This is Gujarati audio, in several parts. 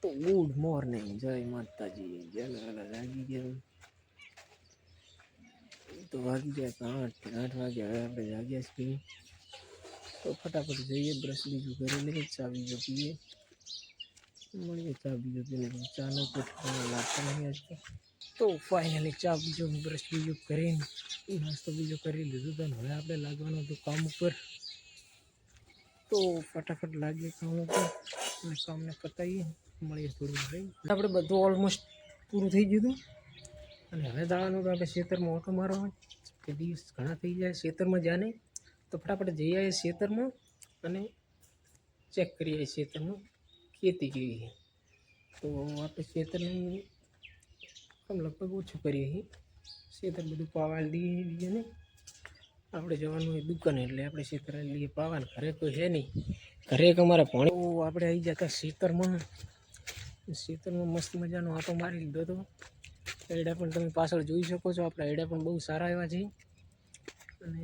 તો ગુડ મોર્નિંગ, જય માતાજી, જય લાગી ગયા. તો વાગી ગયા 8 વાગે. હવે આપણે જાગ્યા છીએ તો ફટાફટ જઈએ, બ્રશ બીજું કરી લઈએ, ચા બીજો પીએ, મળીએ. ચા બીજો પીને ચા નો પેટ લાગતો નહીં આજ તો ફાઇનલી ચા બીજો બ્રશ બીજો કરીને નાસ્તો બીજો કરી લીધું તો હવે આપણે લાગવાનું હતું કામ ઉપર. તો ફટાફટ લાગીએ કામ ઉપર અને કામને પતાવીએ, મળીએ થોડું રહી. આપણે બધું ઓલમોસ્ટ પૂરું થઈ ગયું હતું અને હવે જવાનું તો આપણે ખેતરમાં ઓટો મારવા કે દિવસ ઘણા થઈ જાય ખેતરમાં જ્યાં નહીં તો ફટાફટ જઈ આવીએ ખેતરમાં અને ચેક કરી આવીએ ખેતરમાં ખેતી કેવી છે. તો આપણે ખેતરનું કામ લગભગ ઓછું કરીએ છીએ, ખેતર બધું પાવા દઈએ ને આપણે જવાનું હોય દુકાને, એટલે આપણે ખેતર લઈએ પાવાને. ઘરે કોઈ છે નહીં, ઘરે એક અમારા ભણી આપણે આવી જતા ખેતરમાં મસ્ત મજાનો આંટો મારી લીધો હતો. એડા પણ તમે પાછળ જોઈ શકો છો, આપણા એડા પણ બહુ સારા એવા છે અને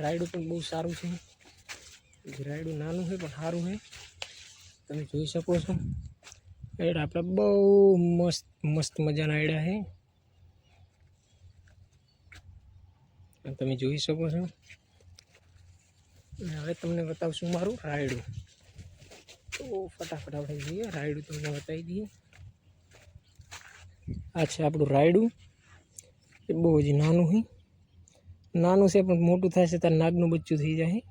રાયડું પણ બહુ સારું છે. રાયડું નાનું છે પણ સારું છે, તમે જોઈ શકો છો. એડા આપણા બહુ મસ્ત મજાના એડા છે, તમે જોઈ શકો છો. હવે તમને બતાવશું મારું રાયડું. તો ફટાફટ આપણે જઈએ, રાયડું તમને બતાવી દઈએ. આ છે આપણું રાયડું. એ બહુ હજી નાનું છે પણ મોટું થશે ત્યારે નાગનું બચ્ચું થઈ જાય.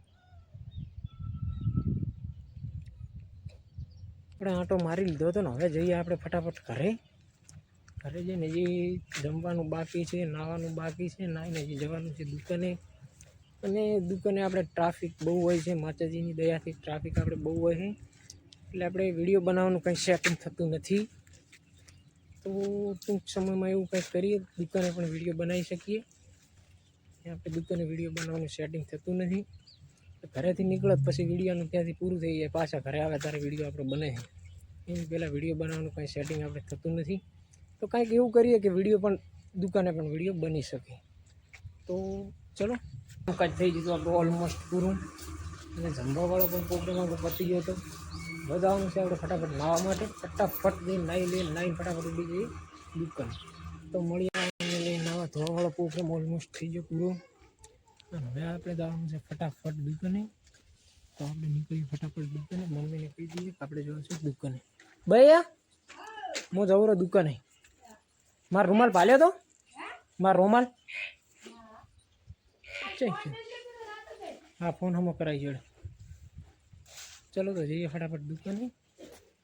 આપણે આંટો મારી લીધો હતો ને હવે જઈએ આપણે ફટાફટ ઘરે જઈને જે જમવાનું બાકી છે, નાહવાનું બાકી છે, નાહીને હજી જવાનું છે દુકાને. અને દુકાને આપણે ટ્રાફિક બહુ હોય છે, માતાજીની દયાથી ટ્રાફિક આપણે બહુ હોય છે, એટલે આપણે વિડીયો બનાવવાનું કંઈ સેટિંગ થતું નથી. તો ટૂંક સમયમાં એવું કંઈક કરીએ, દુકાને પણ વિડીયો બનાવી શકીએ. આપણે દુકાને વિડીયો બનાવવાનું સેટિંગ થતું નથી. ઘરેથી નીકળો પછી વિડીયોનું ત્યાંથી પૂરું થઈ જાય, પાછા ઘરે આવે ત્યારે વિડીયો આપણે બને. એની પહેલાં વિડીયો બનાવવાનું કંઈ સેટિંગ આપણે થતું નથી. તો કંઈક એવું કરીએ કે વિડીયો પણ દુકાને પણ વિડીયો બની શકે. તો ચલો, કાજ થઈ ગયું આપણું ઓલમોસ્ટ પૂરું અને જમવાવાળો પણ પ્રોગ્રામ આપણો પતી ગયો હતો. વધારવાનું છે આપણે ફટાફટ નાહવા માટે, ફટાફટ જઈને નાહીને ફટાફટ ઉડી જઈએ દુકાન. તો મળીએ, લઈને નાહવા ધોવાવાળો પ્રોગ્રામ ઓલમોસ્ટ થઈ ગયો પૂરો અને હવે આપણે જવાનું છે ફટાફટ દુકાને. તો આપણે નીકળીએ ફટાફટ દુકાને. મમ્મીને કહી દઈએ કે આપણે જવાનું છે દુકાને. ભૈયા હું જવું રહ્યો દુકાને. મારો રૂમાલ પાલ્યો તો, મારો રૂમાલ હા ફોન હમો કરાવી જોડે. ચલો તો જઈએ ફટાફટ દુકાને,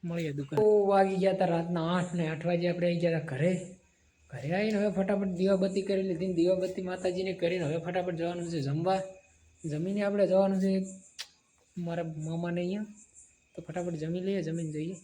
મળીએ દુકાન. તો વાગી ગયા હતા રાતના 8 ને 8 વાગે આપણે આવી ગયા હતા ઘરે આવીને હવે ફટાફટ દીવાબત્તી કરી લીધી. દીવાબત્તી માતાજીને કરીને હવે ફટાફટ જવાનું છે જમવા. જમીને આપણે જવાનું છે મારા મામાને અહીંયા, તો ફટાફટ જમી લઈએ, જમીને જઈએ